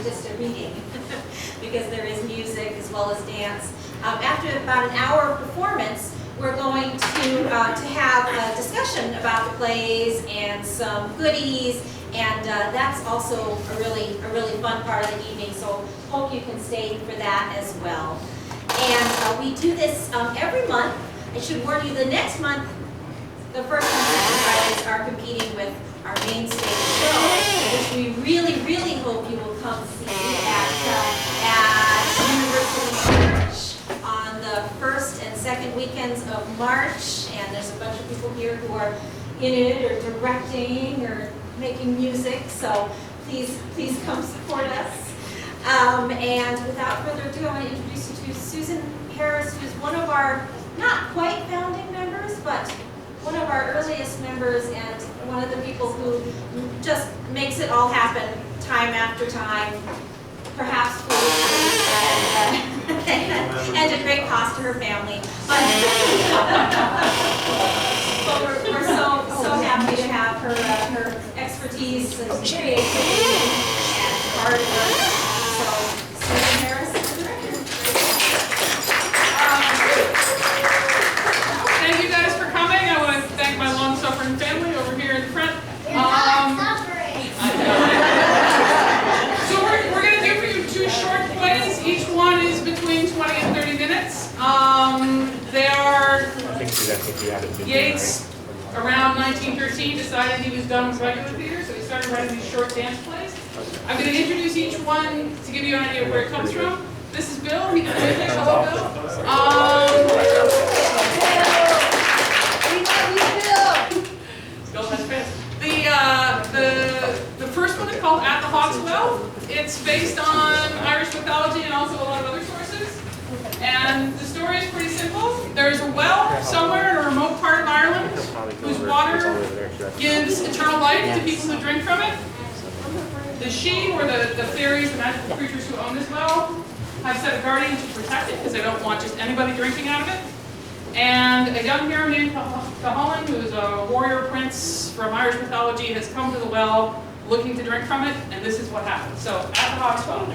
actually just a reading because there is music as well as dance. After about an hour of performance, we're going to have a discussion about the plays and some goodies, and that's also a really fun part of the evening, so hope you can stay for that as well. And we do this every month. I should warn you, the next month, the first and second Fridays are competing with our main stage show, which we really hope you will come see at University Church on the first and second weekends of March. And there's a bunch of people here who are in it or directing or making music, so please come support us. And without further ado, I want to introduce you to Susan Harris, who's one of our not quite founding members, but one of our earliest members and one of the people who just makes it all happen time after time, perhaps foolishly, and at great cost to her family. But we're so happy to have her expertise and creativity and hard work. So, Susan Harris is the director. Thank you guys for coming. I want to thank my long-suffering family over here in the front. So we're going to do for you 2 short plays. Each one is between 20 and 30 minutes. They are Yeats, around 1913, decided he was done with regular theater, so he started writing these short dance plays. I'm going to introduce each one to give you an idea of where it comes from. This is Bill. He can wave me. Hello, Bill. Bill has fans. The first one is called At the Hawk's Well. It's based on Irish mythology and also a lot of other sources. And the story is pretty simple. There's a well somewhere in a remote part of Ireland whose water gives eternal life to people who drink from it. The she, or the fairies, the magical creatures who own this well, have set a guardian to protect it because they don't want just anybody drinking out of it. And a young hero named Cahallan, who is a warrior prince from Irish mythology, has come to the well looking to drink from it, and this is what happens. So, At the Hawk's Well.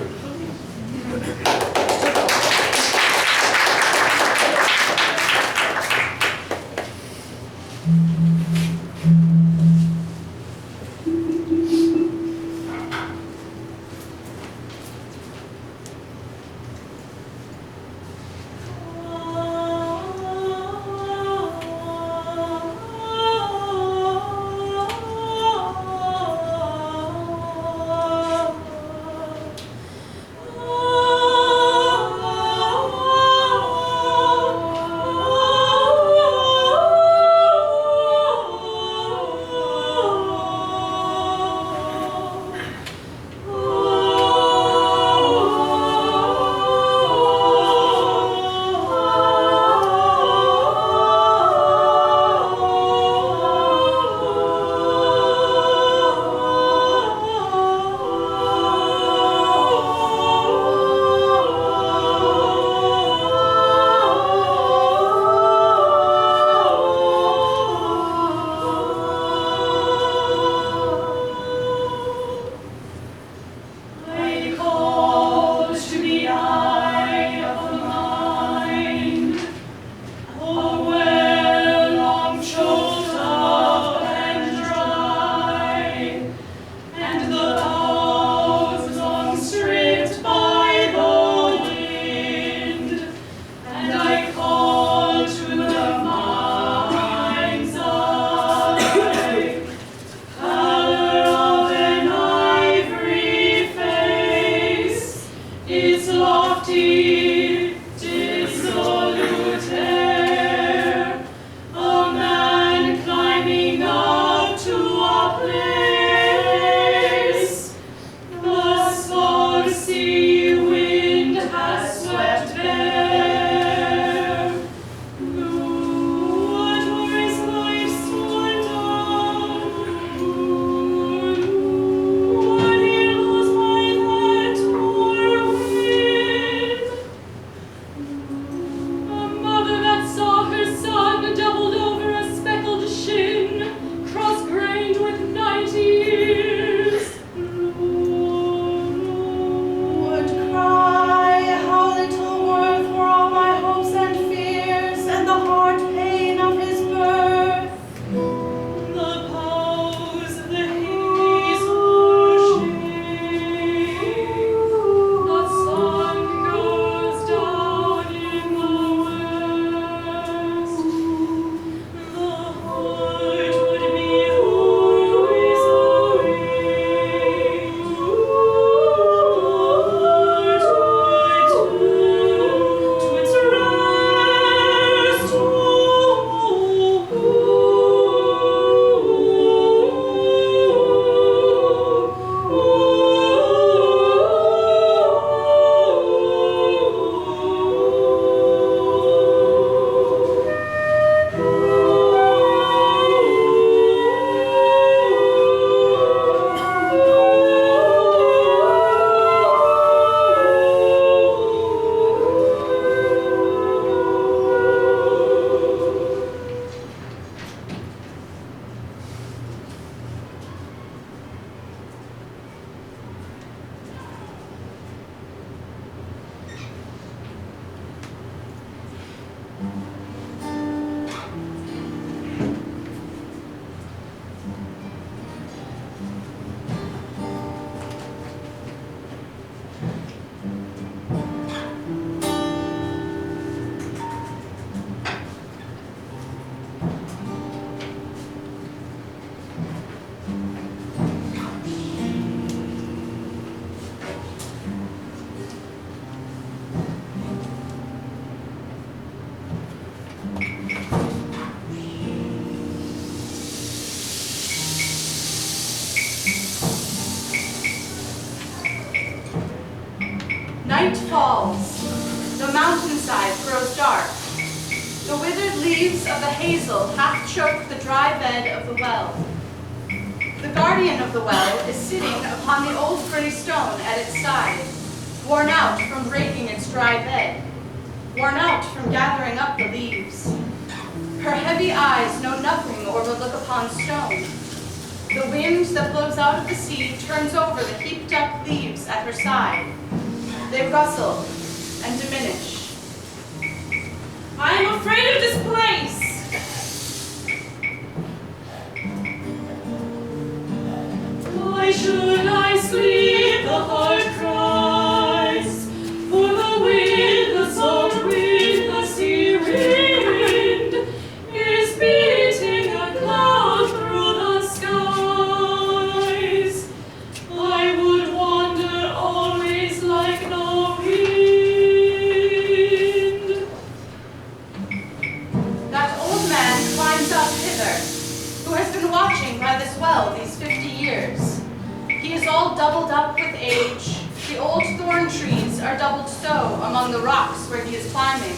Oh night falls. The mountainside grows dark. The withered leaves of the hazel half choke the dry bed of the well. The guardian of the well is sitting upon the old gray stone at its side, worn out from raking its dry bed, worn out from gathering up the leaves. Her heavy eyes know nothing or will look upon stone. The wind that blows out of the sea turns over the heaped up leaves at her side. They rustle and diminish. I am afraid of this place. Why should I sleep? The heart cries. For the wind, the salt wind, the sea wind is beating a cloud through the skies. I would wander always like the wind. That old man climbs up hither, who has been watching by this well these 50 years. He is all doubled up with age. The old thorn trees are doubled so among the rocks where he is climbing.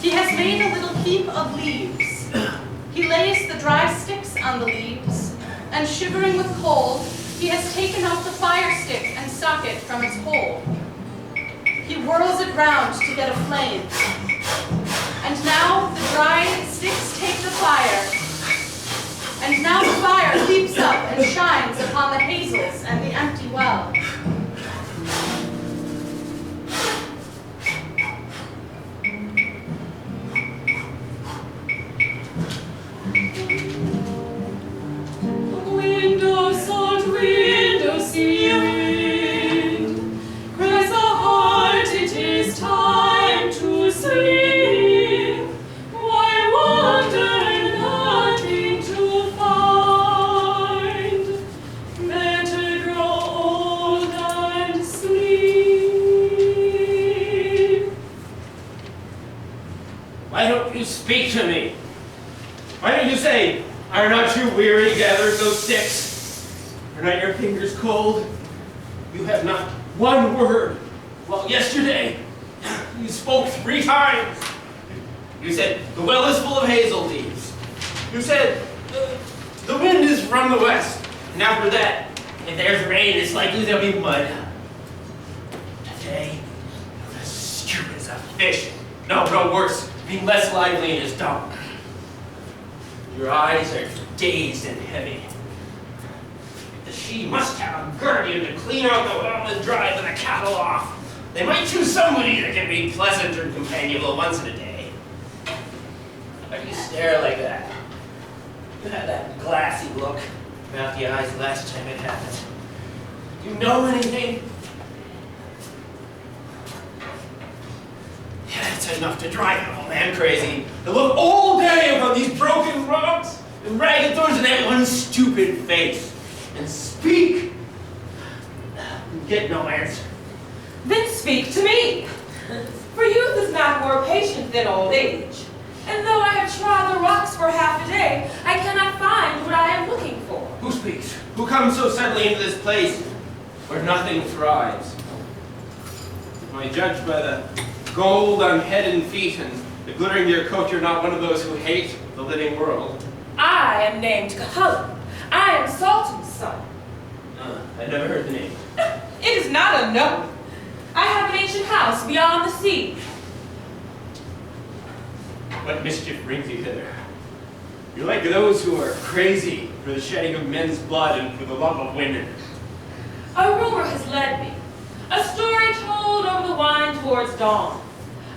He has made a little heap of leaves. He lays the dry sticks on the leaves, and shivering with cold, he has taken out the fire stick and socket from its hole. He whirls it round to get a flame. And now the dry sticks take the fire. And now the fire leaps up and shines upon the hazels and the empty well. Window, salt window, sea wind, cries the heart, it is time to sleep. Why wander nothing to find? Better grow old and sleep. Why don't you speak to me? Why don't you say, are not you weary gathering those sticks? Are not your fingers cold? You have not one word. Well, yesterday, you spoke 3 times. You said, the well is full of hazel leaves. You said, the wind is from the west. And after that, if there's rain, it's likely there'll be mud. Today, you're as stupid as a fish. No, worse, being less lively in his dump. Your eyes are dazed and heavy. She must have a guardian to clean out the well and drive the cattle off. They might choose somebody that can be pleasant and companionable once in a day. Why do you stare like that? You had that glassy look about the eyes last time it happened. Do you know anything? Yeah, it's enough to drive an old man crazy. To look all day upon these broken rocks and ragged thorns and that one stupid face. And speak. And get no answer. Then speak to me. For youth is not more patient than old age. And though I have trod the rocks for half a day, I cannot find what I am looking for. Who speaks? Who comes so suddenly into this place where nothing thrives? Am I judged by the gold on head and feet and the glittering of your coat, you're not one of those who hate the living world? I am named Cullen. I am Sultan's son. I never heard the name. It is not unknown. I have an ancient house beyond the sea. What mischief brings you hither? You're like those who are crazy for the shedding of men's blood and for the love of women. A rumor has led me. A story told over the wine towards dawn.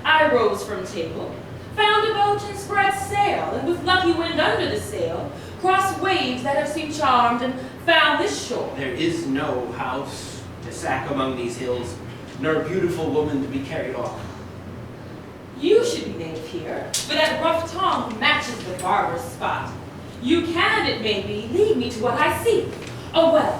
I rose from table, found a boat and spread sail, and with lucky wind under the sail, crossed waves that have seemed charmed and found this shore. There is no house to sack among these hills, nor beautiful woman to be carried off. You should be native here, for that rough tongue matches the barbarous spot. You can, it may be, lead me to what I see. A well,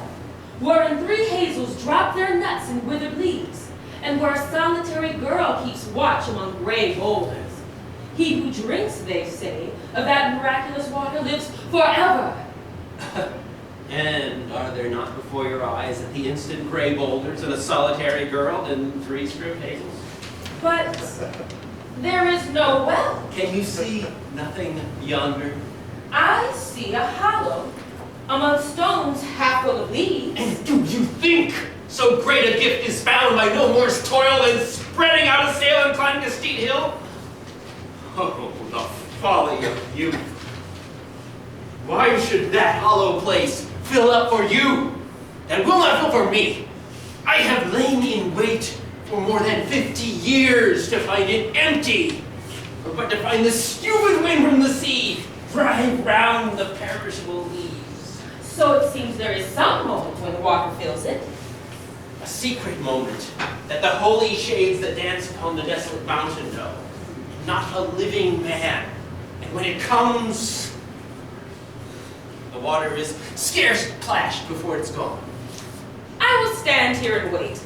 wherein 3 hazels drop their nuts in withered leaves, and where a solitary girl keeps watch among gray boulders. He who drinks, they say, of that miraculous water lives forever. And are there not before your eyes at the instant gray boulders and a solitary girl and 3 script hazels? But there is no well. Can you see nothing yonder? I see a hollow among stones half full of leaves. And do you think so great a gift is found by no more's toil than spreading out a sail and climbing a steep hill? Oh, the folly of youth. Why should that hollow place fill up for you and will not fill for me? I have lain in wait for more than 50 years to find it empty, but to find the stupid wind from the sea drive round the perishable leaves. So it seems there is some moment when the water fills it. A secret moment that the holy shades that dance upon the desolate mountain know. Not a living man. And when it comes, the water is scarce plashed before it's gone. I will stand here and wait.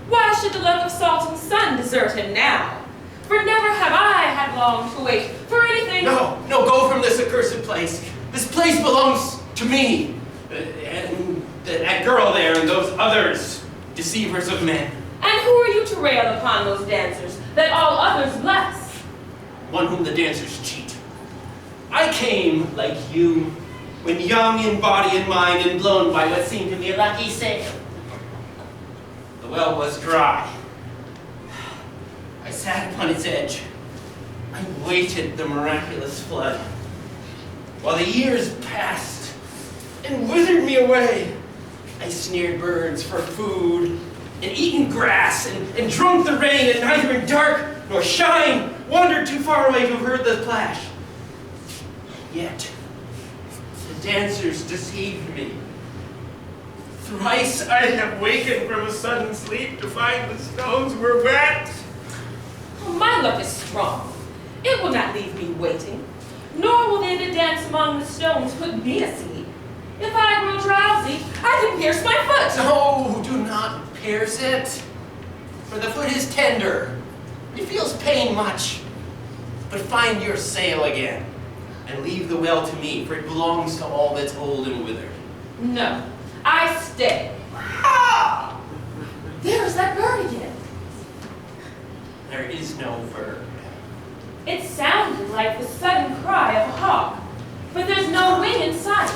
Why should the love of salt and sun desert him now? For never have I had long to wait for anything. No, go from this accursed place. This place belongs to me. And that girl there and those others, deceivers of men. And who are you to rail upon those dancers, that all others bless? One whom the dancers cheat. I came, like you, when young in body and mind and blown by what seemed to me a lucky sail. The well was dry. I sat upon its edge. I waited the miraculous flood. While the years passed and withered me away, I snared birds for food and eaten grass and drunk the rain, and neither in dark nor shine wandered too far away to have heard the plash. Yet the dancers deceived me. Thrice I have wakened from a sudden sleep to find the stones were wet. Oh, my luck is strong. It will not leave me waiting, nor will they that dance among the stones put me asleep. If I grow drowsy, I can pierce my foot. No, do not pierce it, for the foot is tender. It feels pain much. But find your sail again, and leave the well to me, for it belongs to all that's old and withered. No, I stay. Ah! There is that bird again. There is no bird. It sounded like the sudden cry of a hawk, but there's no wing in sight.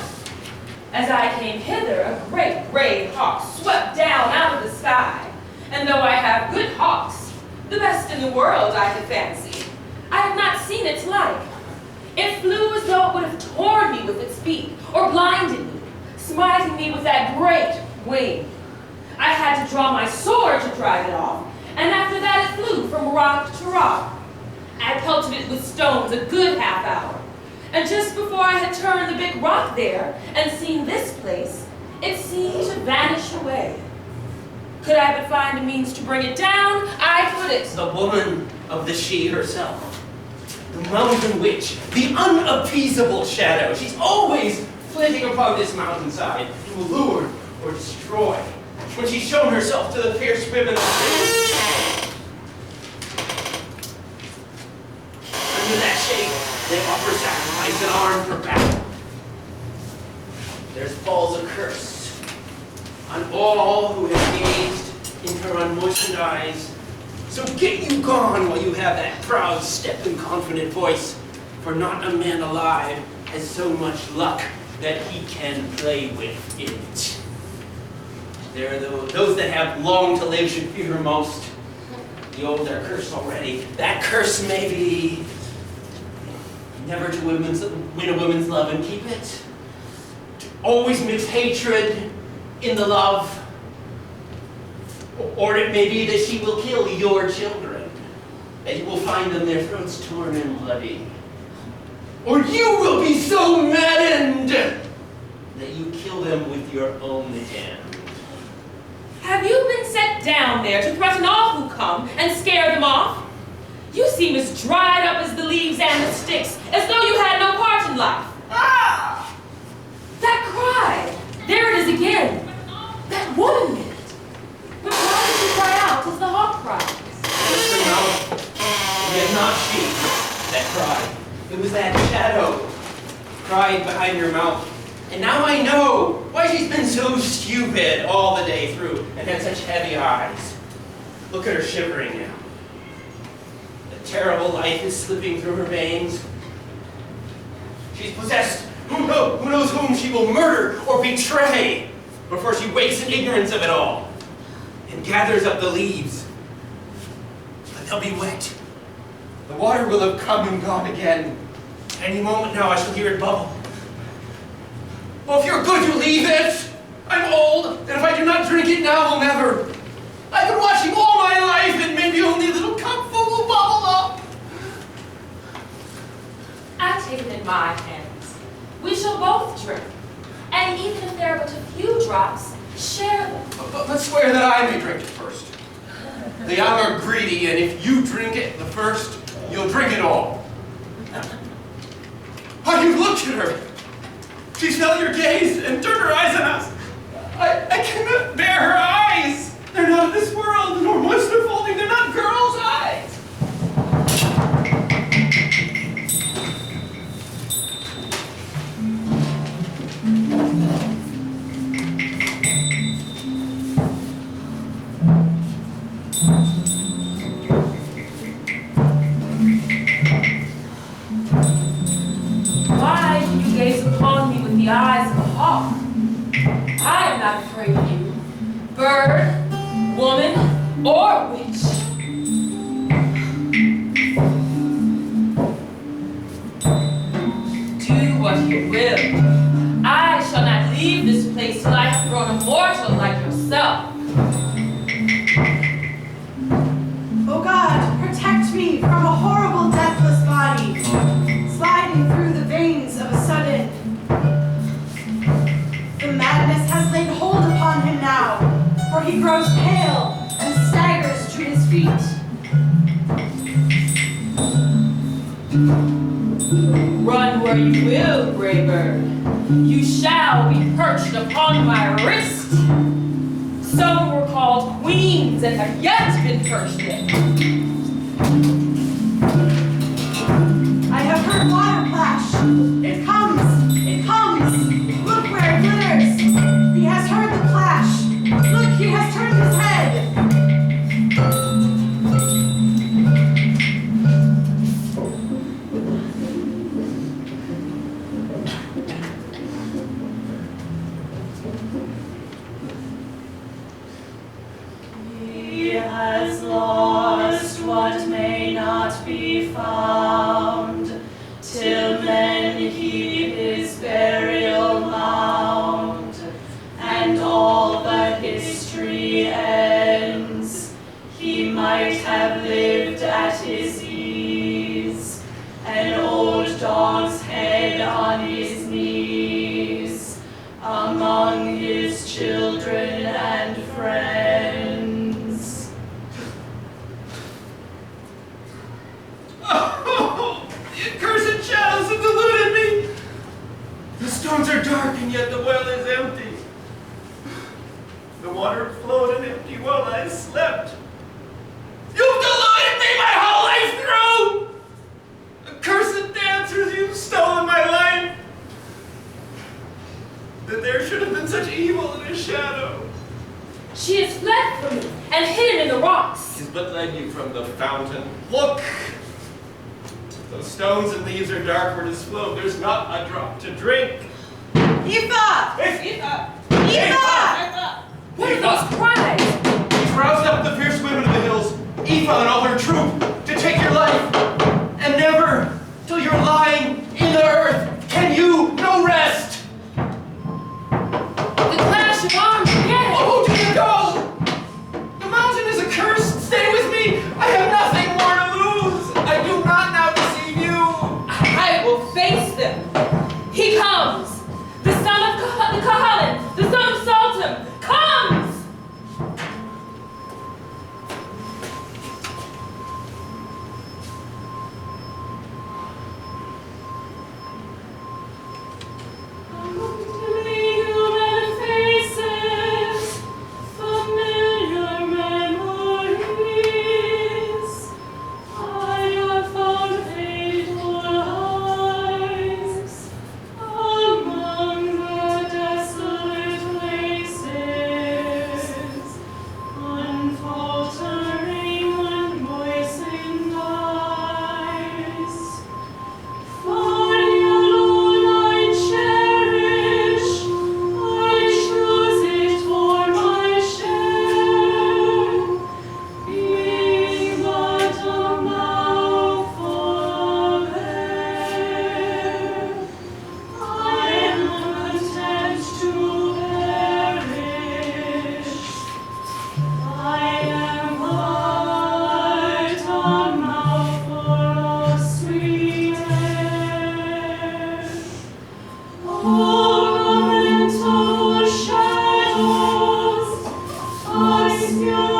As I came hither, a great gray hawk swept down out of the sky, and though I have good hawks, the best in the world I could fancy, I have not seen its like. It flew as though it would have torn me with its beak, or blinded me, smiting me with that great wing. I had to draw my sword to drive it off, and after that it flew from rock to rock. I pelted it with stones a good half hour, and just before I had turned the big rock there and seen this place, it seemed to vanish away. Could I but find a means to bring it down, I could it. The woman of the she herself. The mountain witch, the unappeasable shadow. She's always flitting upon this mountainside to lure or destroy. When she's shown herself to the fierce women of under that shade, they offer sacrifice and arm for battle. There falls a curse on all who have gazed into her unmoistened eyes. So get you gone while you have that proud step and confident voice, for not a man alive has so much luck that he can play with it. There are those that have long to live should fear her most. The old are cursed already. That curse may be never to win a woman's love and keep it. To always mix hatred in the love. Or it may be that she will kill your children, and you will find them their throats torn and bloody. Or you will be so maddened that you kill them with your own hand. Have you been set down there to threaten all who come and scare them off? You seem as dried up as the leaves and the sticks, as though you had no part in life. Ah! That cry! There it is again. That woman did it. But why did she cry out as the hawk cries? Yet not she that cried. It was that shadow cried behind your mouth And now I know why she's been so stupid all the day through and had such heavy eyes. Look at her shivering now. The terrible life is slipping through her veins. She's possessed. Who knows whom she will murder or betray before she wakes in ignorance of it all and gathers up the leaves. But they'll be wet. The water will have come and gone again. Any moment now I shall hear it bubble. Oh, if you're good, you leave it. I'm old, and if I do not drink it now, I'll never. I've been watching all my life, and maybe only a little cupful will bubble up. I take it in my hands. We shall both drink. And even if there are but a few drops, share them. But swear that I may drink it first. The young are greedy, and if you drink it the first, you'll drink it all. Oh, you looked at her. She felt your gaze and turned her eyes on us. I cannot bear her eyes. They're not of this world, nor moisture folding. They're not girls' eyes. Why do you gaze upon me with the eyes of a hawk? I am not afraid of you, bird, woman, or witch. Do what you will. I shall not leave this place till I have grown immortal like yourself. Oh God, protect me from a horrible deathless body, sliding through the veins of a sudden. The madness has laid hold upon him now, for he grows pale and staggers to his feet. Run where you will, brave bird. You shall be perched upon my wrist. Some were called queens and have yet been perched there. I have heard water plash. It comes, it comes. Look where it glitters. He has heard the plash. Look, he has turned his head. He has lost what may not be found, till men heap his burial mound, and all the history ends. He might have lived at his ease, an old dog's head on his knees, among his children and friends. Oh, the accursed shadows have deluded me. The stones are dark, and yet the well is empty. The water flowed and empty while I slept. You've deluded me my whole life through! Accursed dancers, you've stolen my life! That there should have been such evil in a shadow. She has fled from me and hidden in the rocks. She's but led you from the fountain. Look! Those stones and leaves are dark where 'tis flowed. There's not a drop to drink. Ifa! Ifa! Ifa! What are those cries? He's roused up the fierce women of the hills, Aoife and all her troop, to take your life. And never, till you're lying in the earth, can you no rest. The clash of arms again. Oh, do you go? The mountain is accursed. Stay with me. I have nothing more to lose. I do not now deceive you. I will face them. He comes. The son of the Kahalan, the son of Sultan, comes. Christian